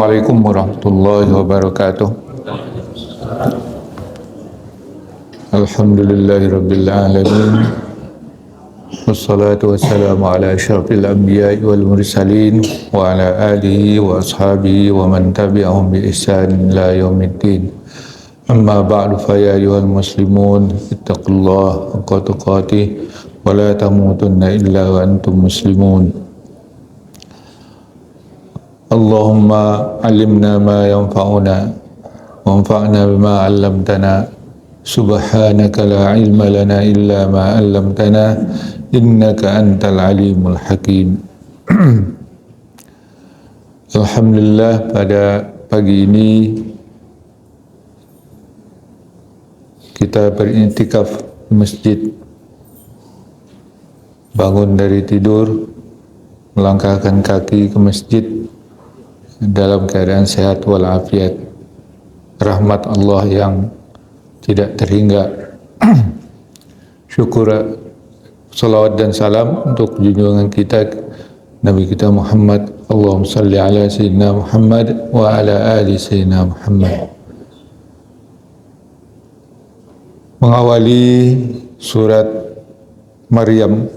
Assalamualaikum warahmatullahi wabarakatuh. Alhamdulillahi rabbil alamin. Wassalatu wassalamu ala asyrafil anbiya'i wal mursalin wa ala alihi wa ashabihi wa man tabi'ahum bi ihsan ila yaumiddin. Amma ba'du, fa ya ayyuhal muslimun ittaqullaha haqqa tuqatih wa la tamutunna illa wa antum muslimun. Allahumma alimna ma yanfa'una wanfa'na bima 'allamtana subhanaka la ilma lana illa ma 'allamtana innaka antal alimul hakim. Alhamdulillah, pada pagi ini kita beriktikaf di masjid, bangun dari tidur, melangkahkan kaki ke masjid dalam keadaan sehat walafiat. Rahmat Allah yang tidak terhingga. Syukur, salawat dan salam untuk junjungan kita Nabi kita Muhammad. Allahumma salli ala sayyidina Muhammad wa ala ali sayyidina Muhammad. Mengawali surat Maryam,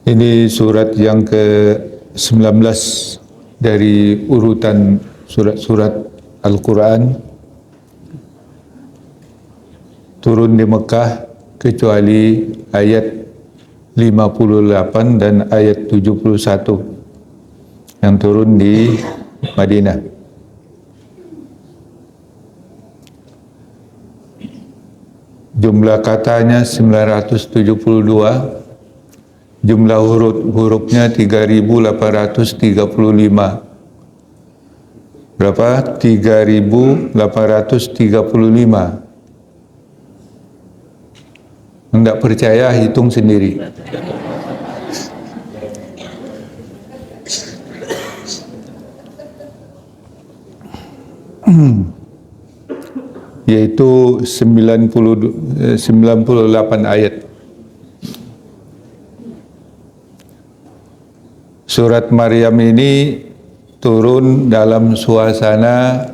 ini surat yang ke-19 dari urutan surat-surat Al-Quran. Turun di Mekah kecuali ayat 58 dan ayat 71 yang turun di Madinah. Jumlah katanya 972. Jumlah hurufnya 3.835. Berapa? 3.835. Tidak percaya, hitung sendiri. Yaitu 98 ayat. Surat Maryam ini turun dalam suasana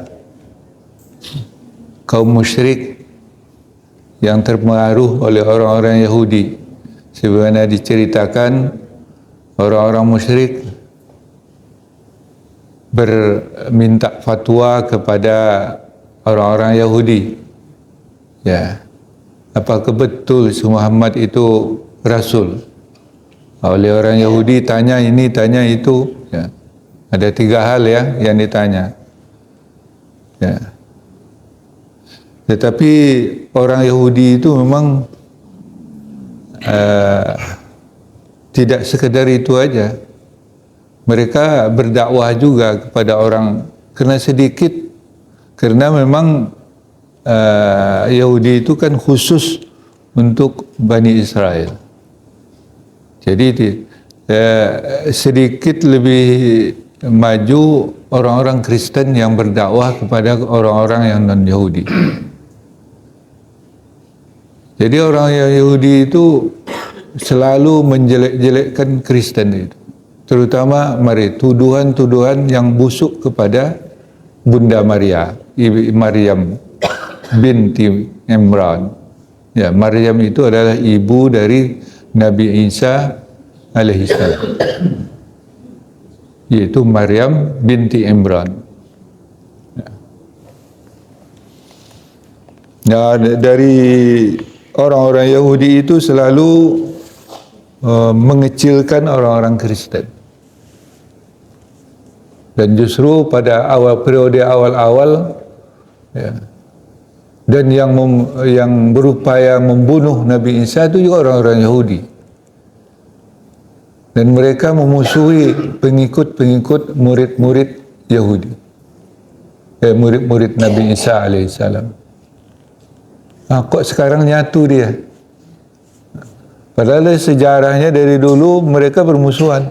kaum musyrik yang terpengaruh oleh orang-orang Yahudi. Sebagaimana diceritakan, orang-orang musyrik berminta fatwa kepada orang-orang Yahudi. Ya, apakah betul Muhammad itu Rasul? Oleh orang Yahudi tanya ini, tanya itu. Ya. Ada 3 hal ya yang ditanya. Ya. Tetapi orang Yahudi itu memang tidak sekedar itu aja. Mereka berdakwah juga kepada orang, kena sedikit, karena memang Yahudi itu kan khusus untuk Bani Israel. Jadi sedikit lebih maju orang-orang Kristen yang berdakwah kepada orang-orang yang non-Yahudi. Jadi orang Yahudi itu selalu menjelek-jelekkan Kristen itu. Terutama tuduhan-tuduhan yang busuk kepada Bunda Maria, Maryam binti Imran. Ya, Maryam itu adalah ibu dari Nabi Isa alaihissalam, yaitu Maryam binti Imran. Nah, dari orang-orang Yahudi itu selalu mengecilkan orang-orang Kristen. Dan justru pada periode awal-awal, ya, dan yang berupaya membunuh Nabi Isa itu juga orang-orang Yahudi. Dan mereka memusuhi pengikut-pengikut murid-murid Yahudi, murid-murid Nabi Isa alaihissalam. Kok sekarang nyatu dia? Padahal sejarahnya dari dulu mereka bermusuhan.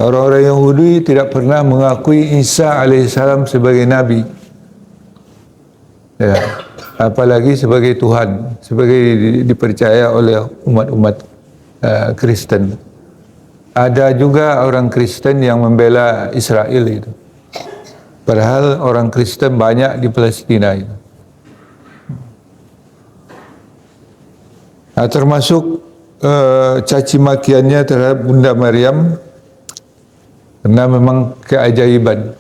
Orang-orang Yahudi tidak pernah mengakui Isa alaihissalam sebagai Nabi. Ya. apalagi sebagai Tuhan, sebagai dipercaya oleh umat-umat Kristen. Ada juga orang Kristen yang membela Israel itu. Padahal orang Kristen banyak di Palestina itu. Nah, termasuk caci makiannya terhadap Bunda Maryam, karena memang keajaiban.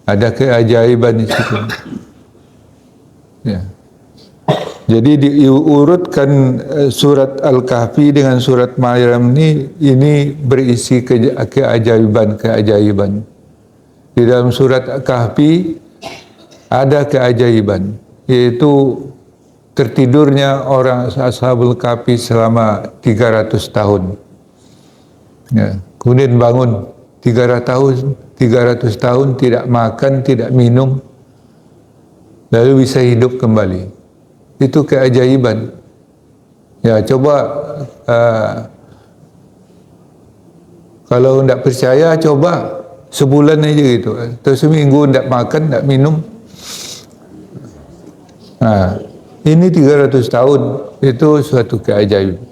Ada keajaiban di situ. Ya. Jadi diurutkan surat Al-Kahfi dengan surat Maryam ini berisi keajaiban. Di dalam surat Al-Kahfi ada keajaiban, yaitu tertidurnya orang Ashabul Kahfi selama 300 tahun. Ya. Kemudian bangun 300 tahun tidak makan, tidak minum, lalu bisa hidup kembali. Itu keajaiban. Ya, coba kalau tidak percaya, coba sebulan aja gitu, atau seminggu tidak makan, tidak minum. Nah, ini 300 tahun, itu suatu keajaiban.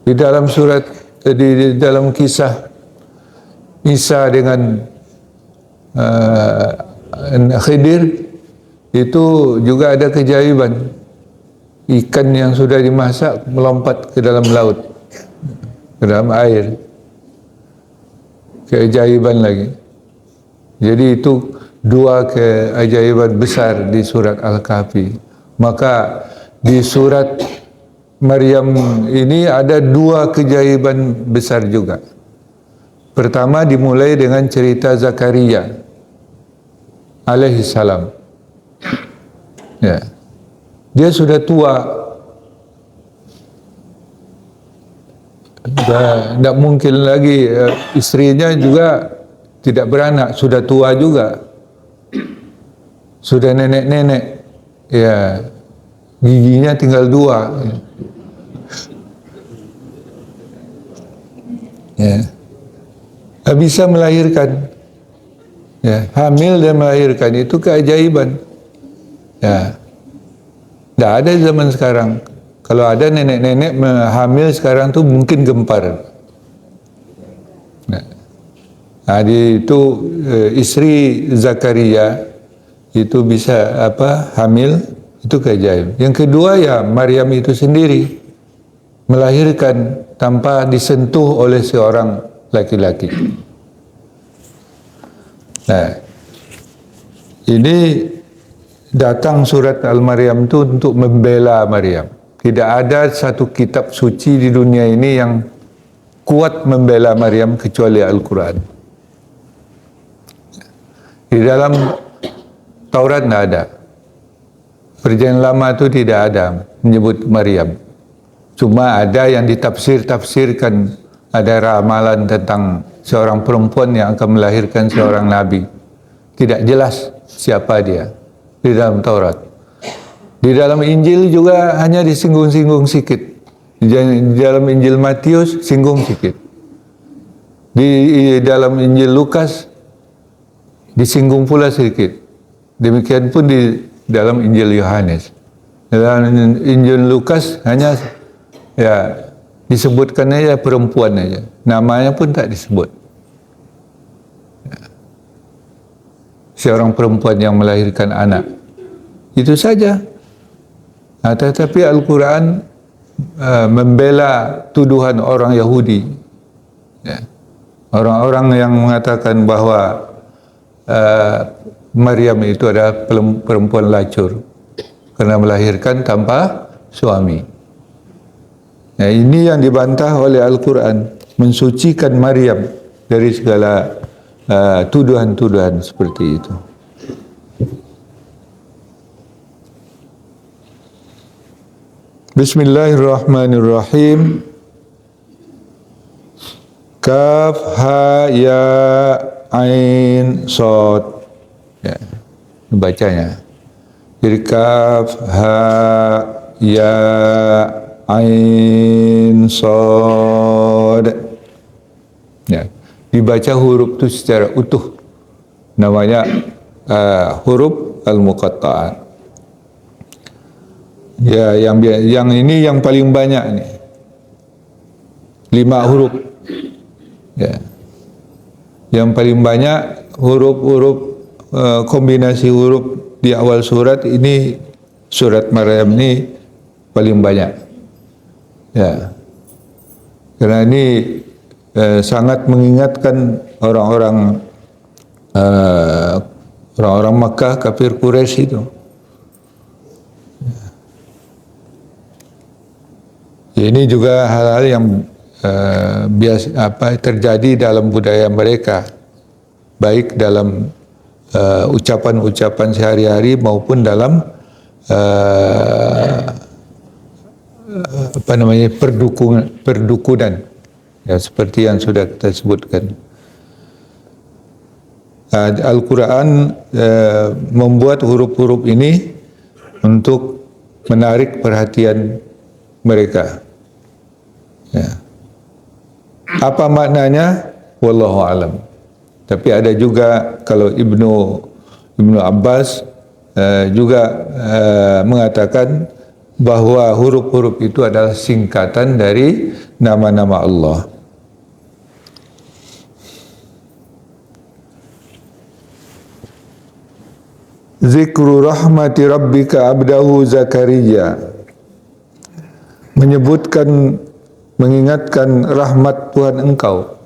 Di dalam di dalam kisah Isa dengan Khidir, itu juga ada keajaiban. Ikan yang sudah dimasak melompat ke dalam laut, ke dalam air. Keajaiban lagi. Jadi itu dua keajaiban besar di surat Al-Kahfi. Maka di surat Maryam ini ada dua keajaiban besar juga. Pertama dimulai dengan cerita Zakaria alaihi salam. Ya. Dia sudah tua. Tidak mungkin lagi, istrinya juga tidak beranak, sudah tua juga. Sudah nenek-nenek. Ya. Giginya tinggal 2. Ya. Bisa melahirkan. Ya, hamil dan melahirkan itu keajaiban. Ya, tidak ada zaman sekarang. Kalau ada nenek-nenek hamil sekarang tuh mungkin gempar. Nah, itu istri Zakaria itu bisa hamil, itu keajaiban. Yang kedua ya Maryam itu sendiri melahirkan tanpa disentuh oleh seorang laki-laki. Nah, ini datang surat Al-Maryam itu untuk membela Maryam. Tidak ada satu kitab suci di dunia ini yang kuat membela Maryam kecuali Al-Quran. Di dalam Taurat tidak ada. Perjanjian Lama itu tidak ada menyebut Maryam. Cuma ada yang ditafsirkan, ada ramalan tentang seorang perempuan yang akan melahirkan seorang nabi. Tidak jelas siapa dia di dalam Taurat. Di dalam Injil juga hanya disinggung-singgung sedikit. Di dalam Injil Matius singgung sedikit. Di dalam Injil Lukas disinggung pula sedikit. Demikian pun di dalam Injil Yohanes. Dalam Injil Lukas hanya disebutkan aja perempuan aja. Namanya pun tak disebut. Seorang perempuan yang melahirkan anak. Itu saja. Tetapi Al-Quran membela tuduhan orang Yahudi. Ya. Orang-orang yang mengatakan bahwa Maryam itu adalah perempuan lacur karena melahirkan tanpa suami. Nah, ini yang dibantah oleh Al-Quran, mensucikan Maryam dari segala tuduhan-tuduhan seperti itu. Bismillahirrahmanirrahim. Kaf ha ya ain sod. Ya, bacanya. Jadi kaf ha ya ain sod. Ya, dibaca huruf itu secara utuh. Namanya huruf al-muqatta'at. Ya, yang ini yang paling banyak nih. 5 huruf. Ya. Yang paling banyak huruf-huruf kombinasi huruf di awal surat ini, surat Maryam ini paling banyak. Ya. Karena ini sangat mengingatkan orang-orang Makkah, kafir Quraisy itu. Ini juga hal-hal yang biasa terjadi dalam budaya mereka, baik dalam ucapan-ucapan sehari-hari maupun dalam perdukunan, ya, seperti yang sudah kita sebutkan. Al-Quran membuat huruf-huruf ini untuk menarik perhatian mereka. Ya. Apa maknanya? Wallahu alam. Tapi ada juga kalau Ibnu Abbas juga mengatakan bahwa huruf-huruf itu adalah singkatan dari nama-nama Allah. Zikru rahmati rabbika abdahu Zakaria, menyebutkan, mengingatkan rahmat Tuhan engkau,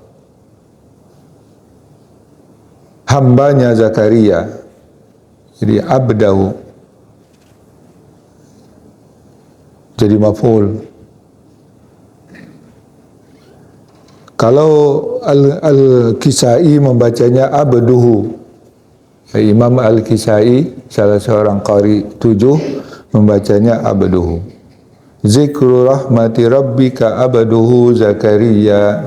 hambanya Zakaria. Jadi abdahu jadi maf'ul. Kalau Al-Kisai membacanya abduhu. Imam Al-Kisai, salah seorang qari 7, membacanya abduhu. Zikru rahmati rabbika abduhu Zakaria.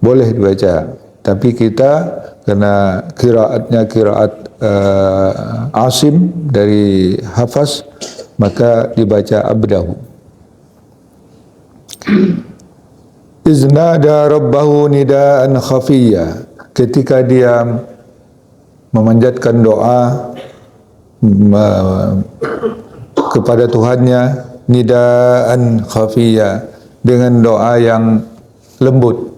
Boleh dibaca, tapi kita karena qiraatnya qiraat Asim dari Hafaz, maka dibaca abdahu. Iznada rabbahu nidaan khafiyya, ketika dia memanjatkan doa kepada Tuhannya, nidaan khafiyya, dengan doa yang lembut.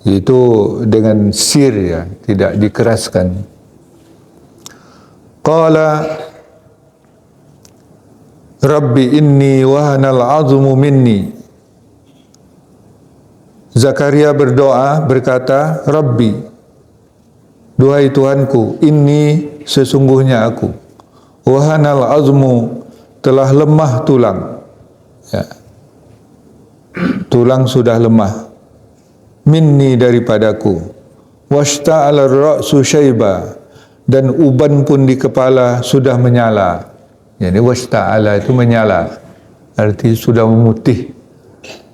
Itu dengan sir, ya, tidak dikeraskan. Qala Rabbi inni wahanal azmu minni. Zakaria berdoa berkata, Rabbi, duhai Tuhanku, inni sesungguhnya aku, wahanal azmu, telah lemah tulang, ya, tulang sudah lemah, minni daripadaku, washta'ala ar-ra'su syaiba, dan uban pun di kepala sudah menyala. Jadi washta'ala itu menyala, arti sudah memutih,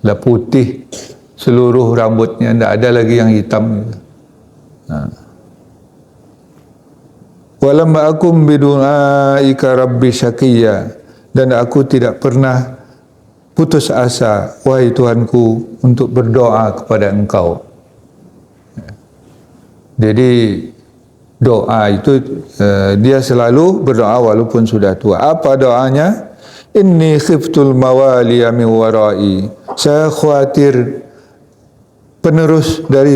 dah putih seluruh rambutnya, tidak ada lagi yang hitam. Walam akum bidu'aika rabbi syaqiyya, dan aku tidak pernah putus asa, wahai Tuhanku, untuk berdoa kepada Engkau. Jadi doa itu dia selalu berdoa walaupun sudah tua. Apa doanya? Inni khiftul mawaliya min warai, saya khawatir penerus dari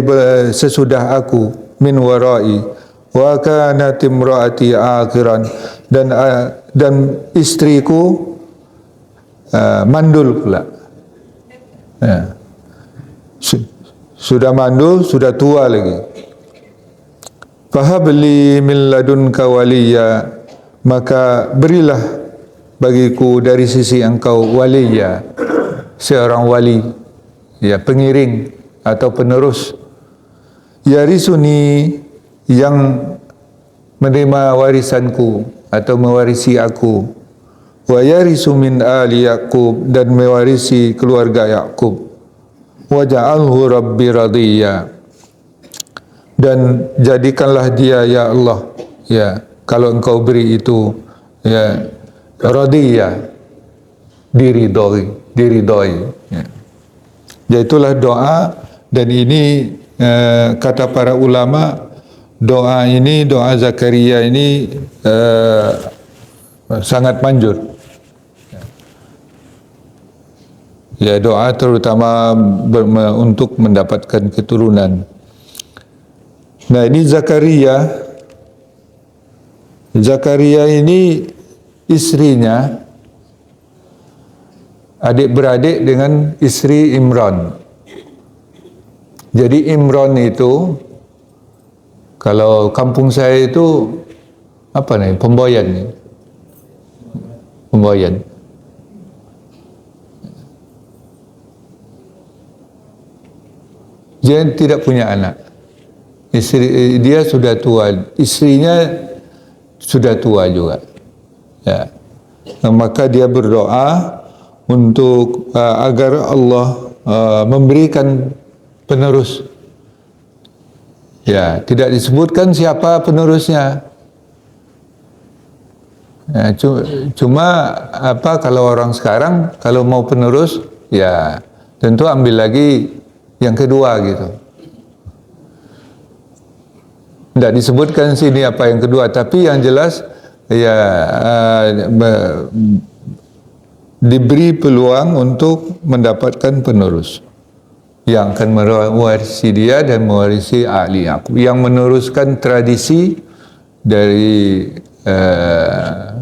sesudah aku, min warai, wa kanat imraati akhiran, dan istriku mandul pula. Ya. Sudah mandul, sudah tua lagi. Fahabli min ladunka waliya, maka berilah bagiku dari sisi Engkau waliya, seorang wali, ya, pengiring atau penerus, yarisuni, yang menerima warisanku atau mewarisi aku, wa yarisu min ali Yaqub, dan mewarisi keluarga Yaqub, waja'alhu rabbi radiyya, dan jadikanlah dia, ya Allah, ya, kalau Engkau beri itu, ya, radiyya, diridhoi, ya. Yaitulah doa. Dan ini kata para ulama doa ini, doa Zakaria ini sangat manjur. Ya, doa terutama untuk mendapatkan keturunan. Nah, ini Zakaria ini istrinya adik-beradik dengan istri Imran. Jadi Imran itu, kalau kampung saya itu apa nih, Pemboyan. Dia tidak punya anak. Dia sudah tua, istrinya sudah tua juga. Ya. Maka dia berdoa untuk agar Allah memberikan penerus. Ya, tidak disebutkan siapa penerusnya. Ya, cuma kalau orang sekarang kalau mau penerus, ya tentu ambil lagi yang kedua gitu. Tidak disebutkan sini apa yang kedua, tapi yang jelas ya diberi peluang untuk mendapatkan penerus yang akan mewarisi dia dan mewarisi ahli Yakub, yang meneruskan tradisi dari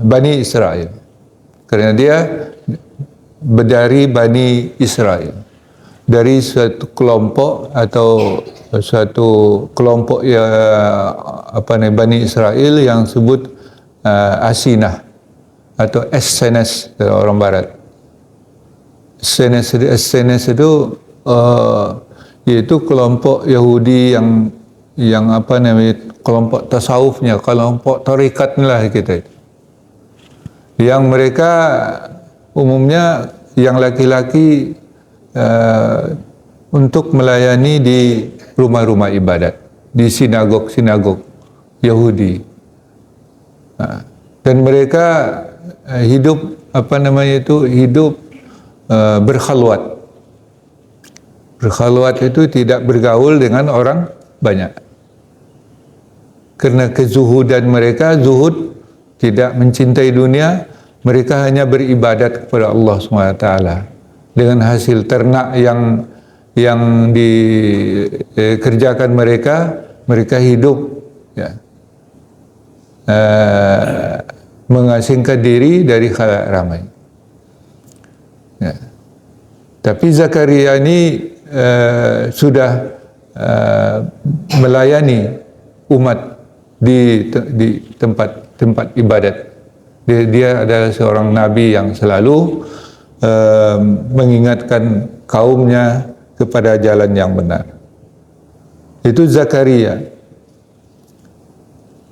Bani Israel, karena dia dari Bani Israel, dari suatu kelompok atau suatu kelompok Bani Israel yang sebut Asinah atau Essenes orang Barat. Essenes itu yaitu kelompok Yahudi yang kelompok tasawufnya, kelompok tarikat lah kita. Yang mereka umumnya yang laki-laki untuk melayani di rumah-rumah ibadat, di sinagog-sinagog Yahudi. Dan mereka hidup hidup berkhalwat. Berkhalwat itu tidak bergaul dengan orang banyak. Karena kezuhudan mereka, zuhud, tidak mencintai dunia, mereka hanya beribadat kepada Allah SWT. Dengan hasil ternak yang dikerjakan mereka hidup, ya, mengasingkan diri dari khalayak ramai. Ya. Tapi Zakaria ini sudah melayani umat di tempat ibadat. Dia adalah seorang nabi yang selalu mengingatkan kaumnya kepada jalan yang benar. Itu Zakaria.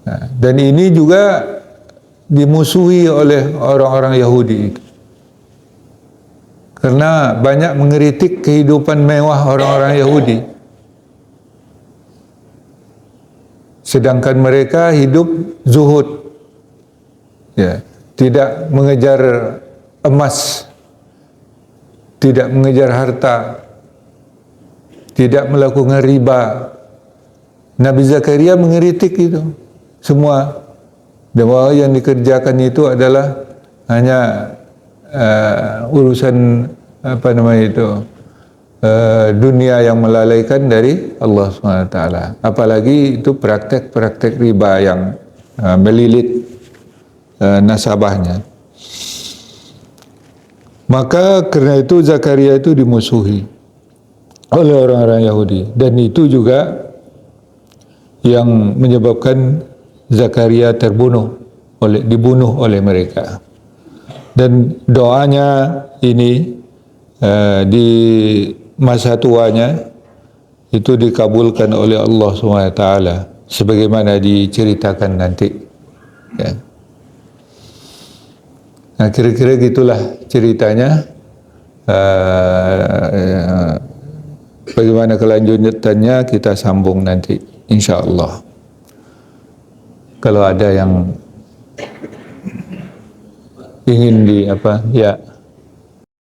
Nah, dan ini juga dimusuhi oleh orang-orang Yahudi itu. Karena banyak mengkritik kehidupan mewah orang-orang Yahudi. Sedangkan mereka hidup zuhud. Ya, tidak mengejar emas, tidak mengejar harta, tidak melakukan riba. Nabi Zakaria mengkritik itu semua. Dan bahwa yang dikerjakan itu adalah hanya urusan dunia yang melalaikan dari Allah SWT. Apalagi itu praktek-praktek riba yang melilit nasabahnya. Maka karena itu Zakaria itu dimusuhi oleh orang-orang Yahudi, dan itu juga yang menyebabkan Zakaria dibunuh oleh mereka. Dan doanya ini di masa tuanya itu dikabulkan oleh Allah SWT sebagaimana diceritakan nanti. Ya. Nah, kira-kira gitulah ceritanya. Bagaimana kelanjutannya kita sambung nanti, insya Allah. Kalau ada yang ingin ya